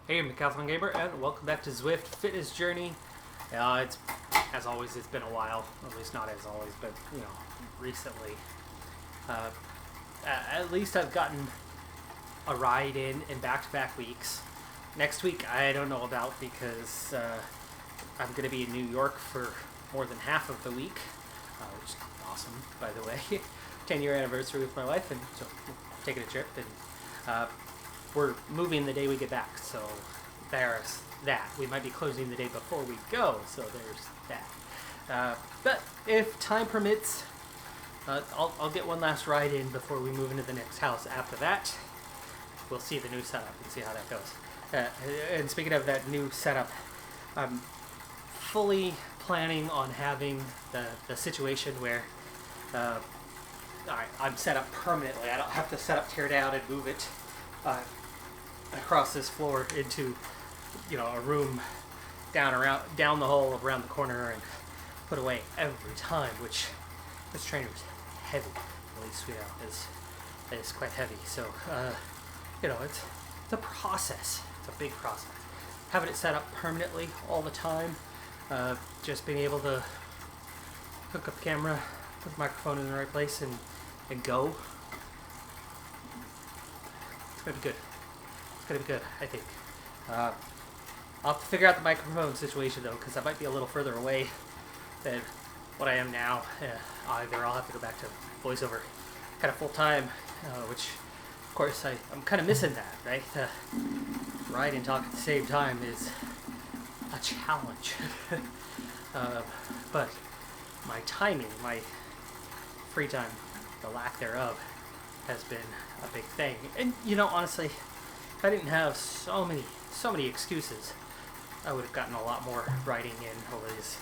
Hey, I'm Decathlon Gamer, and welcome back to Zwift Fitness Journey. As always, it's been a while. At least not as always, but recently. At least I've gotten a ride in back-to-back weeks. Next week, I don't know about because I'm going to be in New York for more than half of the week, which is awesome, by the way. 10-year anniversary with my wife, and so we're taking a trip, and we're moving the day we get back, so there's that. We might be closing the day before we go, so there's that. But if time permits, I'll get one last ride in before we move into the next house. After that, we'll see the new setup and see how that goes. And speaking of that new setup, I'm fully planning on having the situation where I'm set up permanently. I don't have to set up, tear down, and move it across this floor into a room down the hall around the corner and put away every time, which this trainer's heavy. At least is quite heavy. So it's a process. It's a big process. Having it set up permanently all the time, just being able to hook up the camera, put the microphone in the right place, and go. It's gonna be good. It's gonna be good, I think. I'll have to figure out the microphone situation though, because I might be a little further away than what I am now. Either I'll have to go back to voiceover kind of full time, which of course I'm kind of missing that, right? Write and talk at the same time is a challenge. But my timing, my free time, the lack thereof, has been a big thing. And honestly, if I didn't have so many excuses, I would have gotten a lot more writing in over these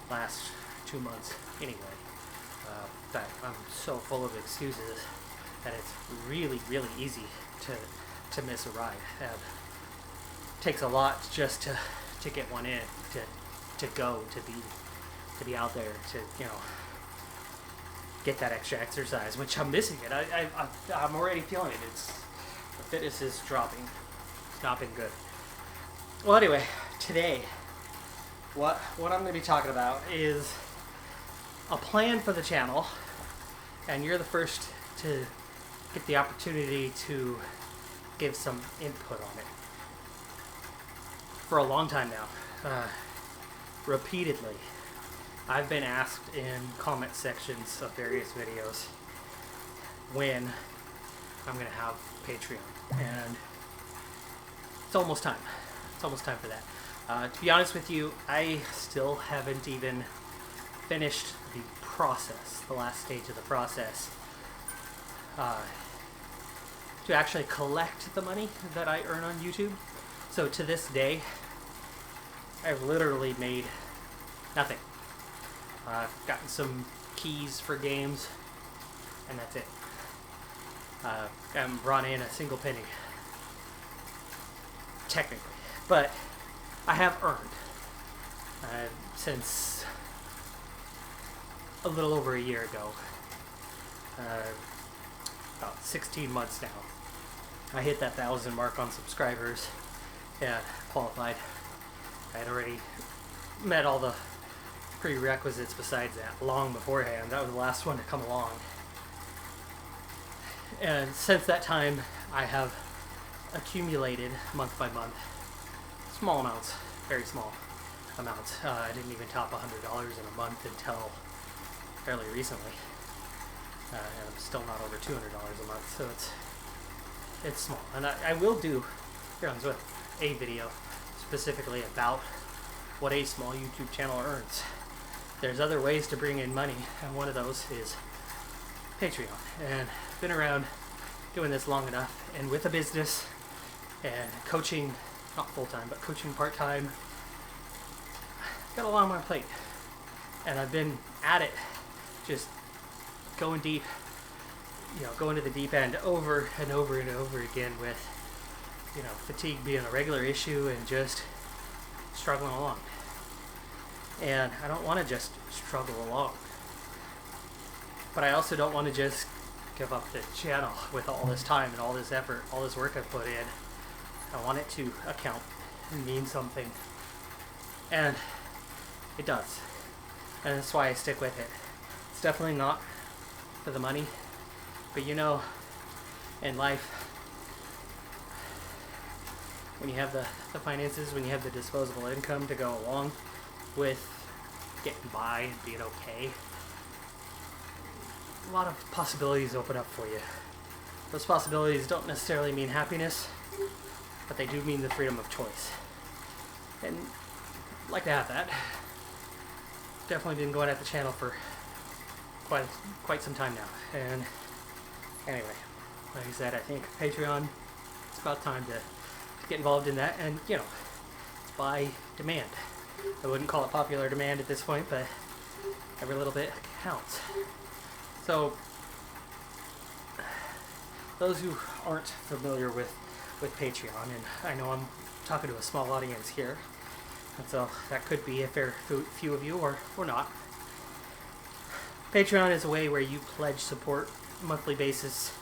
last 2 months anyway. But I'm so full of excuses that it's really, really easy to miss a ride. It takes a lot just to get one in, to go, to be out there, to get that extra exercise, which I'm missing it. I'm already feeling it. The fitness is dropping. It's not been good. Well, anyway, today, what I'm going to be talking about is a plan for the channel, and you're the first to get the opportunity to give some input on it. For a long time now, repeatedly, I've been asked in comment sections of various videos when I'm going to have Patreon, and it's almost time. It's almost time for that. To be honest with you, I still haven't even finished the process, the last stage of the process, to actually collect the money that I earn on YouTube. So to this day, I've literally made nothing. I've gotten some keys for games, and that's it. I haven't brought in a single penny, technically. But I have earned, since a little over a year ago, about 16 months now, I hit that 1,000 mark on subscribers and qualified. I had already met all the prerequisites besides that long beforehand. That was the last one to come along. And since that time, I have accumulated month by month small amounts, very small amounts. I didn't even top $100 in a month until fairly recently. And I'm still not over $200 a month, so it's small. And I will do here on Zwift a video specifically about what a small YouTube channel earns. There's other ways to bring in money, and one of those is Patreon. And I've been around doing this long enough, and with a business and coaching, not full-time, but coaching part-time, got a lot on my plate. And I've been at it, just going deep, going to the deep end over and over and over again with, fatigue being a regular issue and just struggling along. And I don't want to just struggle along. But I also don't want to just give up the channel with all this time and all this effort, all this work I've put in. I want it to account and mean something. And it does. And that's why I stick with it. It's definitely not for the money. But you know, in life, when you have the finances, when you have the disposable income to go along with getting by and being okay, a lot of possibilities open up for you. Those possibilities don't necessarily mean happiness, but they do mean the freedom of choice. And I'd like to have that. Definitely been going at the channel for quite some time now. And anyway, like I said, I think Patreon, it's about time to get involved in that. And you know, it's by demand. I wouldn't call it popular demand at this point, but every little bit counts. So those who aren't familiar with Patreon, and I know I'm talking to a small audience here, and so that could be a fair few of you or not. Patreon is a way where you pledge support monthly basis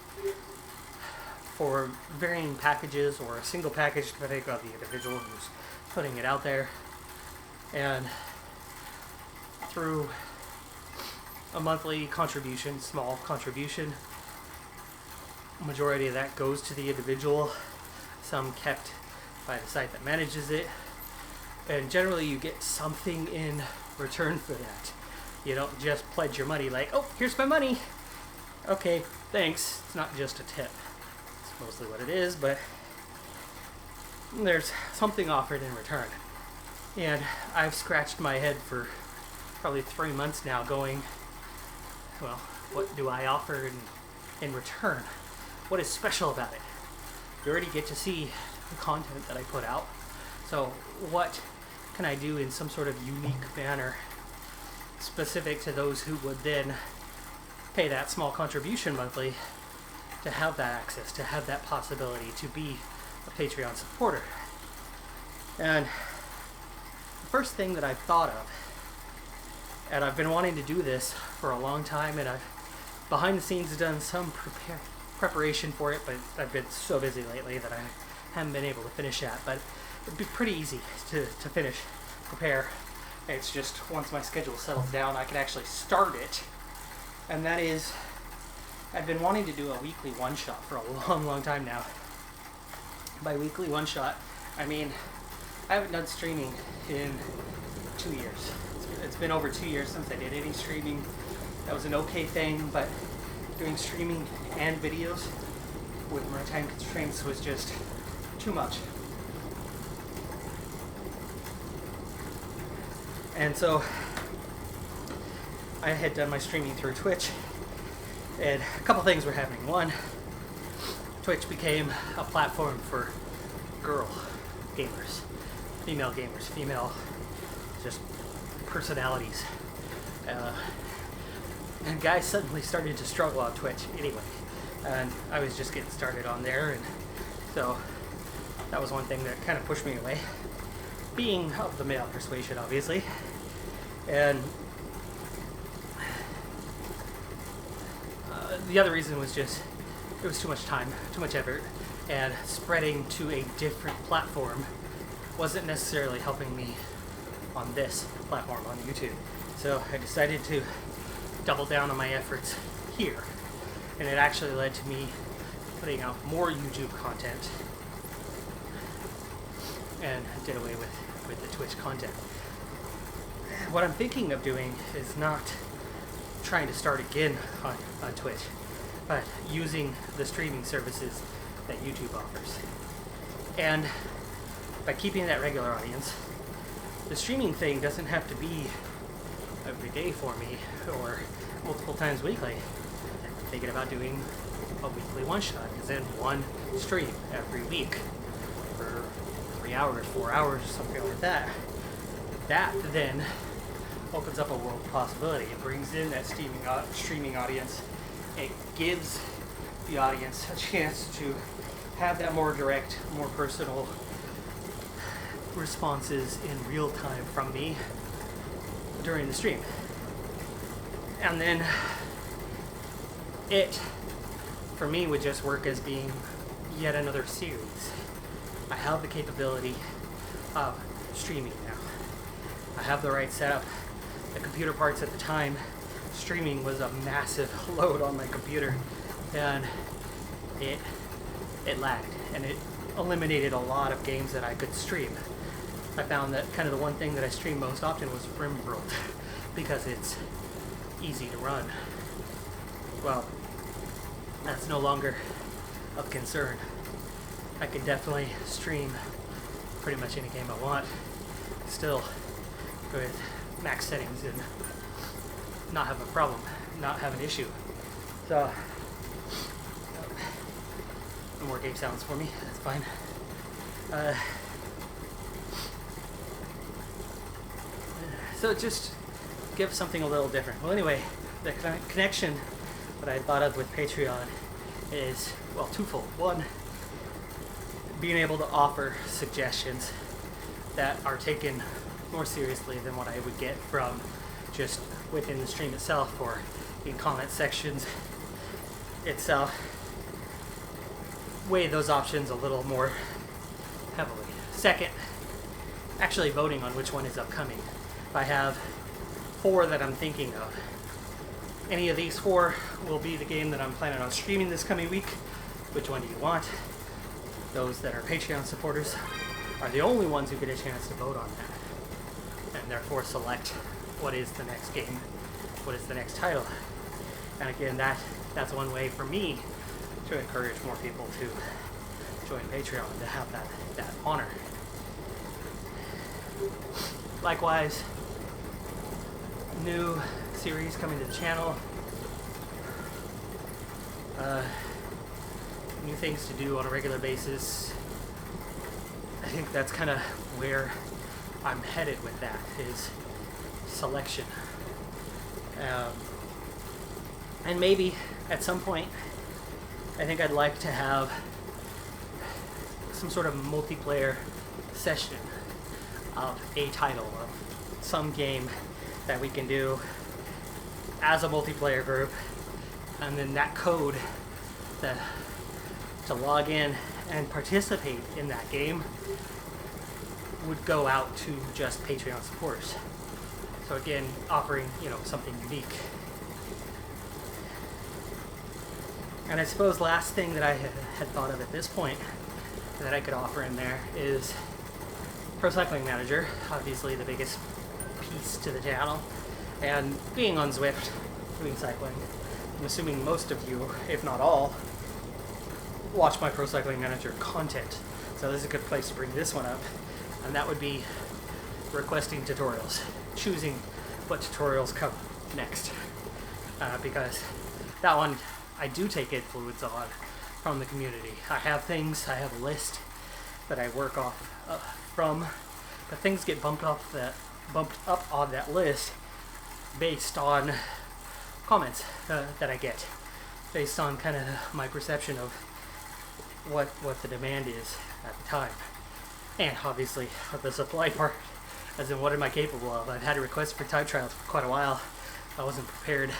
for varying packages or a single package depending on the individual who's putting it out there. And through a monthly contribution, small contribution, majority of that goes to the individual, some kept by the site that manages it, and generally you get something in return for that. You don't just pledge your money like, oh, here's my money, okay, thanks. It's not just a tip. It's mostly what it is, but there's something offered in return. And I've scratched my head for probably 3 months now going, well, what do I offer in return? What is special about it? You already get to see the content that I put out. So what can I do in some sort of unique manner specific to those who would then pay that small contribution monthly to have that access, to have that possibility to be a Patreon supporter? And the first thing that I've thought of, and I've been wanting to do this for a long time, and I've behind the scenes done some preparation for it, but I've been so busy lately that I haven't been able to finish that. But it'd be pretty easy to prepare. It's just once my schedule settles down, I can actually start it. And that is, I've been wanting to do a weekly one-shot for a long time now. By weekly one-shot, I mean I haven't done streaming in 2 years. It's been over 2 years since I did any streaming. That was an okay thing, but doing streaming and videos with my time constraints was just too much. And so I had done my streaming through Twitch, and a couple things were happening. One, Twitch became a platform for girl gamers, female gamers, female just personalities. And guys suddenly started to struggle on Twitch anyway. And I was just getting started on there, and so that was one thing that kind of pushed me away. Being of the male persuasion, obviously. And the other reason was just, it was too much time, too much effort, and spreading to a different platform wasn't necessarily helping me on this platform, on YouTube. So I decided to double down on my efforts here, and it actually led to me putting out more YouTube content and did away with the Twitch content. What I'm thinking of doing is not trying to start again on Twitch, but using the streaming services that YouTube offers. And by keeping that regular audience, the streaming thing doesn't have to be every day for me or multiple times weekly. I'm thinking about doing a weekly one-shot, as in one stream every week for 3 hours, 4 hours, something like that. That then opens up a world of possibility. It brings in that streaming audience. It gives the audience a chance to have that more direct, more personal responses in real time from me during the stream. And then it, for me, would just work as being yet another series. I have the capability of streaming now. I have the right setup. The computer parts at the time, streaming was a massive load on my computer, and it lagged, and it eliminated a lot of games that I could stream. I found that kind of the one thing that I streamed most often was RimWorld because it's easy to run. Well, that's no longer of concern. I can definitely stream pretty much any game I want, still with max settings, and not have a problem, not have an issue. So, no more game sounds for me, that's fine. So just give something a little different. Well, anyway, the connection that I thought of with Patreon is, well, twofold. One, being able to offer suggestions that are taken more seriously than what I would get from just within the stream itself or in comment sections itself. Weigh those options a little more heavily. Second, actually voting on which one is upcoming. I have 4 that I'm thinking of. Any of these 4 will be the game that I'm planning on streaming this coming week. Which one do you want? Those that are Patreon supporters are the only ones who get a chance to vote on that, and therefore select what is the next game, what is the next title. And again, that's one way for me to encourage more people to join Patreon, to have that honor. Likewise, new series coming to the channel, new things to do on a regular basis. I think that's kind of where I'm headed with that, is selection. And maybe at some point, I think I'd like to have some sort of multiplayer session of a title, of some game that we can do as a multiplayer group, and then that code to log in and participate in that game would go out to just Patreon supporters. So again, offering, something unique. And I suppose last thing that I had thought of at this point that I could offer in there is Pro Cycling Manager, obviously the biggest piece to the channel. And being on Zwift, doing cycling, I'm assuming most of you, if not all, watch my Pro Cycling Manager content. So this is a good place to bring this one up. And that would be requesting tutorials, choosing what tutorials come next. Because that one I do take influence on from the community. I have a list that I work off from, but things get bumped up on that list based on comments that I get, based on kind of my perception of what the demand is at the time. And obviously the supply part, as in what am I capable of. I've had a request for time trials for quite a while. I wasn't prepared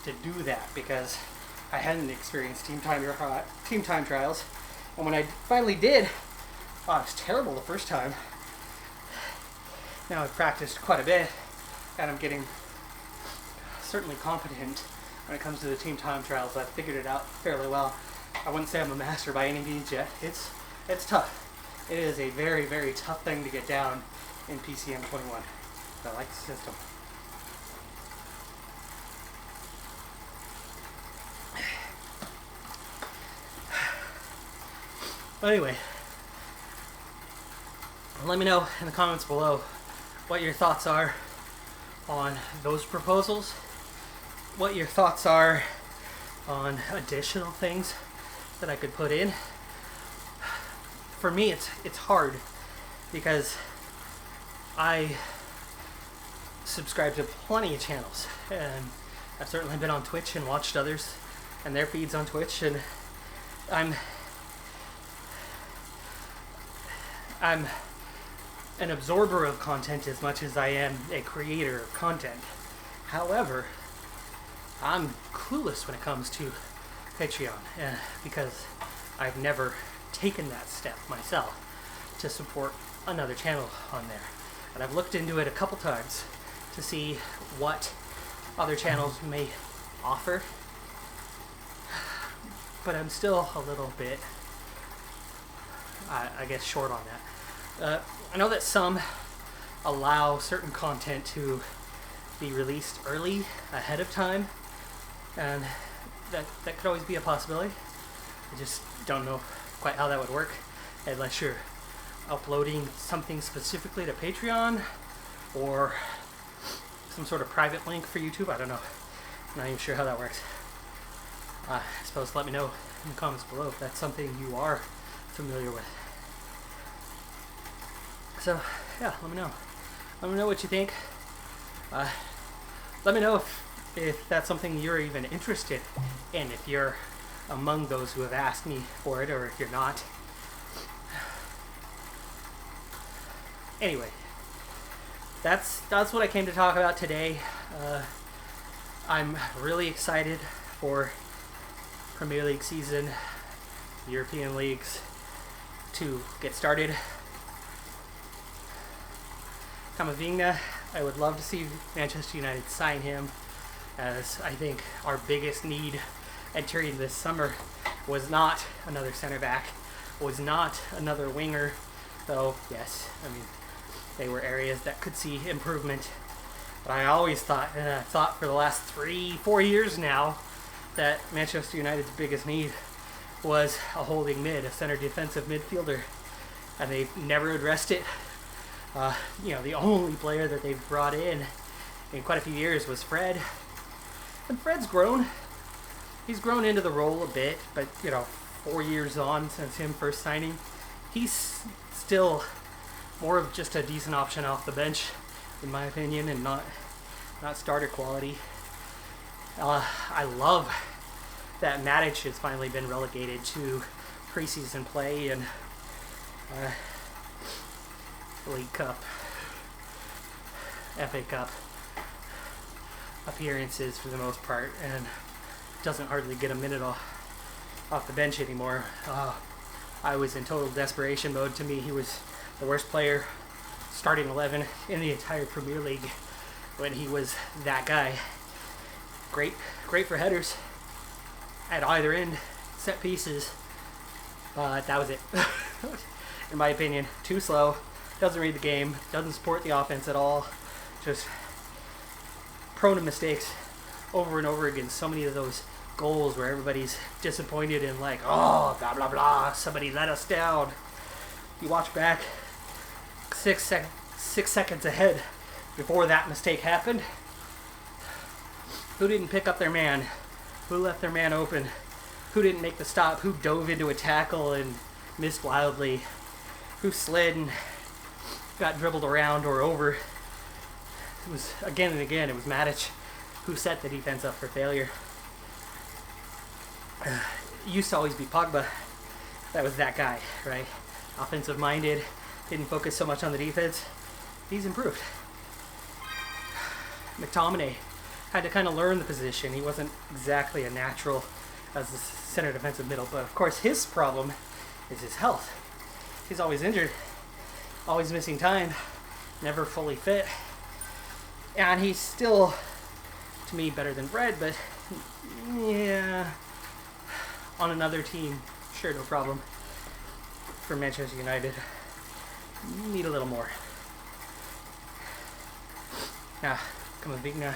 to do that because I hadn't experienced team time trials. And when I finally did, it was terrible the first time. Now I've practiced quite a bit, and I'm getting certainly competent when it comes to the team time trials. I've figured it out fairly well. I wouldn't say I'm a master by any means yet. It's tough. It is a very, very tough thing to get down in PCM 21. But I like the system. But anyway, let me know in the comments below what your thoughts are on those proposals, what your thoughts are on additional things that I could put in. For me, it's hard because I subscribe to plenty of channels, and I've certainly been on Twitch and watched others and their feeds on Twitch, and I'm an absorber of content as much as I am a creator of content. However, I'm clueless when it comes to Patreon because I've never taken that step myself. to support another channel on there. And I've looked into it a couple times to see what other channels may offer, but I'm still a little bit, I guess, short on that. I know that some allow certain content to be released early, ahead of time, and that could always be a possibility. I just don't know quite how that would work unless you're uploading something specifically to Patreon or some sort of private link for YouTube. I don't know. I'm not even sure how that works. I suppose let me know in the comments below if that's something you are familiar with. So yeah, let me know. Let me know what you think. Let me know if that's something you're even interested in, if you're among those who have asked me for it, or if you're not. Anyway, that's what I came to talk about today. I'm really excited for Premier League season, European leagues to get started. Camavinga, I would love to see Manchester United sign him, as I think our biggest need entering this summer was not another center back, was not another winger, though yes, I mean, they were areas that could see improvement. But I always thought, and I've thought for the last 3-4 years now, that Manchester United's biggest need was a holding mid, a center defensive midfielder, and they've never addressed it. The only player that they've brought in quite a few years was Fred. And Fred's grown. He's grown into the role a bit, but 4 years on since him first signing, he's still more of just a decent option off the bench, in my opinion, and not starter quality. I love that Matic has finally been relegated to preseason play and League Cup, FA Cup appearances for the most part, and doesn't hardly get a minute off the bench anymore. I was in total desperation mode. To me, he was the worst player, starting 11 in the entire Premier League when he was that guy. Great for headers at either end, set pieces, but that was it. In my opinion, too slow, doesn't read the game, doesn't support the offense at all, just prone to mistakes over and over again. So many of those goals where everybody's disappointed and like, oh, blah, blah, blah, somebody let us down. You watch back 6 seconds ahead before that mistake happened. Who didn't pick up their man? Who left their man open? Who didn't make the stop? Who dove into a tackle and missed wildly? Who slid and got dribbled around or over? It was again and again, it was Matic who set the defense up for failure. It used to always be Pogba. That was that guy, right? Offensive minded, didn't focus so much on the defense. He's improved. McTominay had to kind of learn the position. He wasn't exactly a natural as the center defensive middle, but of course his problem is his health. He's always injured, always missing time, never fully fit, and he's still, to me, better than Fred, but yeah, on another team, sure, no problem. For Manchester United, need a little more. Now, Camavinga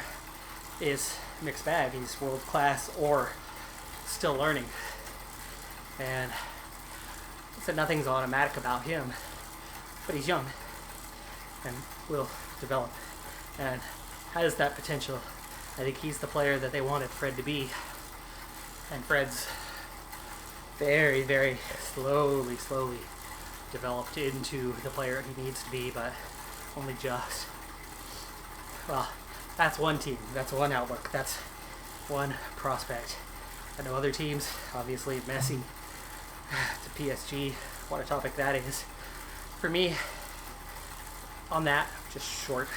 is mixed bag. He's world class or still learning, and so nothing's automatic about him, but he's young and will develop and has that potential. I think he's the player that they wanted Fred to be, and Fred's very, very slowly developed into the player he needs to be, but only just. Well, that's one team, that's one outlook, that's one prospect. I know other teams, obviously Messi to PSG, what a topic that is. For me, on that, just short,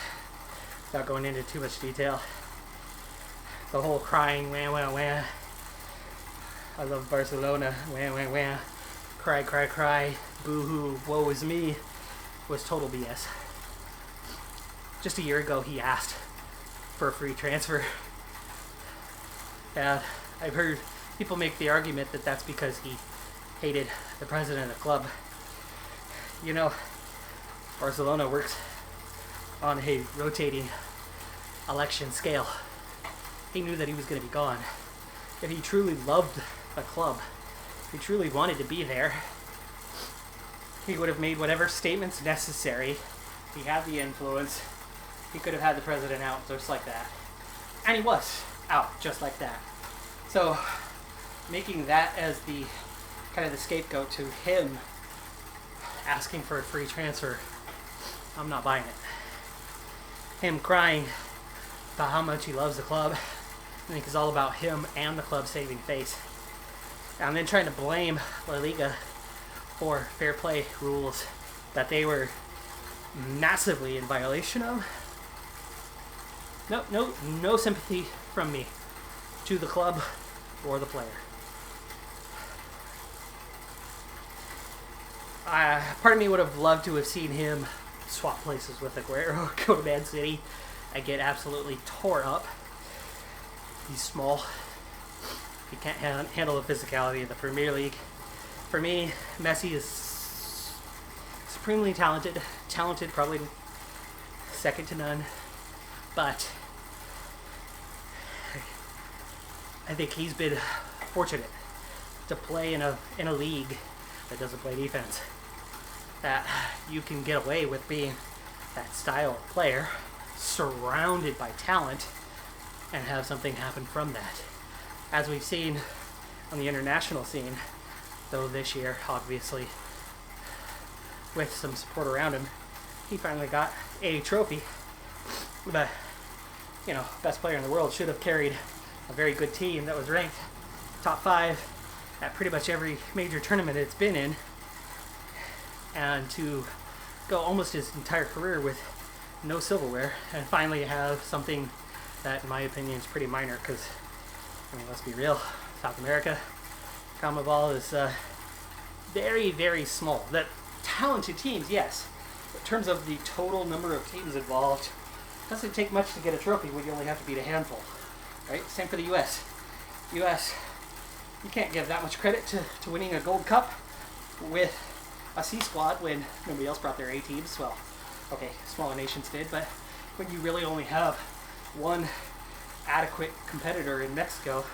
without going into too much detail, the whole crying, wah, wah, wah, I love Barcelona, wah, wah, wah, cry, boo-hoo, woe is me was total BS. Just a year ago, he asked for a free transfer. And I've heard people make the argument that that's because he hated the president of the club. You know, Barcelona works on a rotating election scale. He knew that he was going to be gone. If he truly loved the club, if he truly wanted to be there, he would have made whatever statements necessary. He had the influence. He could have had the president out just like that. And he was out just like that. So making that as the kind of the scapegoat to him asking for a free transfer, I'm not buying it. Him crying about how much he loves the club, I think is all about him and the club saving face. And then trying to blame La Liga for fair play rules that they were massively in violation of. No sympathy from me to the club or the player. Part of me would have loved to have seen him swap places with Aguero, go to Man City, and get absolutely tore up. He's small. He can't handle the physicality of the Premier League. For me, Messi is supremely talented. Talented, probably second to none. But I think he's been fortunate to play in a league that doesn't play defense. That you can get away with being that style of player, surrounded by talent, and have something happen from that. As we've seen on the international scene, though this year, obviously, with some support around him, he finally got a trophy. But, you know, best player in the world should have carried a very good team that was ranked top 5 at pretty much every major tournament it's been in, and to go almost his entire career with no silverware and finally have something that, in my opinion, is pretty minor. Because, I mean, let's be real, South America, CONMEBOL is very, very small. That talented teams, yes, but in terms of the total number of teams involved, it doesn't take much to get a trophy when you only have to beat a handful, right? Same for the U.S. U.S., you can't give that much credit to winning a gold cup with a C squad when nobody else brought their A teams. Well, okay, smaller nations did, but when you really only have one adequate competitor in Mexico,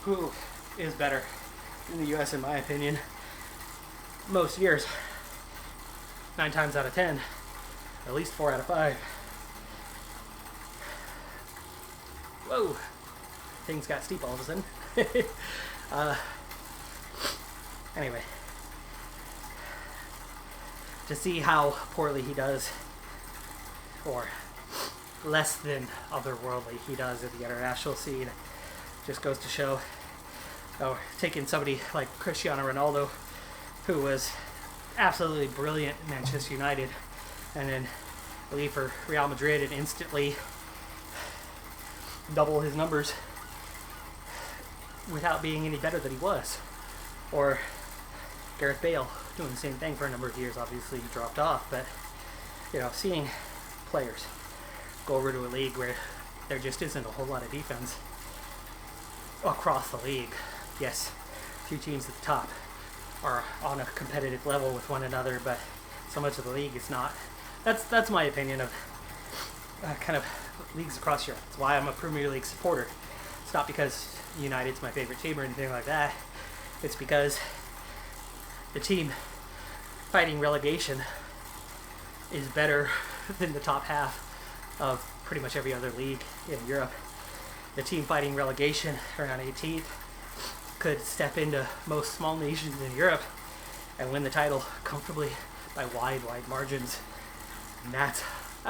who is better in the U.S. in my opinion, most years, 9 times out of 10, at least 4 out of 5. Whoa, things got steep all of a sudden. Anyway, to see how poorly he does, or less than otherworldly he does at the international scene, just goes to show. Taking somebody like Cristiano Ronaldo, who was absolutely brilliant at Manchester United, and then leave for Real Madrid and instantly double his numbers without being any better than he was. Or Gareth Bale doing the same thing for a number of years. Obviously he dropped off, but you know, seeing players go over to a league where there just isn't a whole lot of defense across the league. Yes, 2 teams at the top are on a competitive level with one another, but so much of the league is not. That's my opinion of kind of leagues across Europe. That's why I'm a Premier League supporter. It's not because United's my favorite team or anything like that. It's because the team fighting relegation is better than the top half of pretty much every other league in Europe. The team fighting relegation around 18th could step into most small nations in Europe and win the title comfortably by wide margins. And that's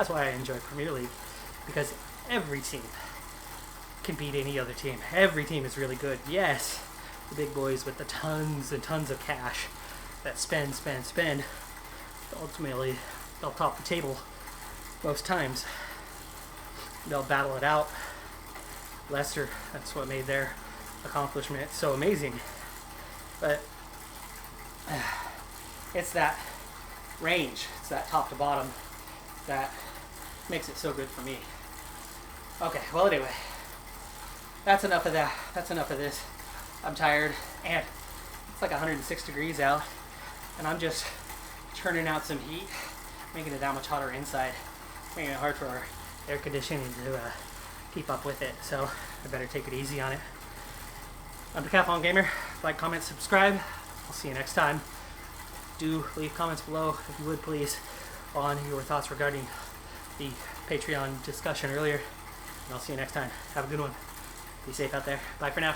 why I enjoy Premier League, because every team can beat any other team. Every team is really good. Yes, the big boys with the tons and tons of cash that spend. Ultimately, they'll top the table most times. They'll battle it out. Leicester, that's what made their accomplishment so amazing. But it's that range, it's that top to bottom that makes it so good for me. Okay, well anyway, that's enough of that. That's enough of this. I'm tired, and it's like 106 degrees out, and I'm just churning out some heat, making it that much hotter inside, making it hard for our air conditioning to keep up with it. So I better take it easy on it. I'm Decathlon Gamer. Like, comment, subscribe. I'll see you next time. Do leave comments below, if you would please, on your thoughts regarding the Patreon discussion earlier. And I'll see you next time. Have a good one. Be safe out there. Bye for now.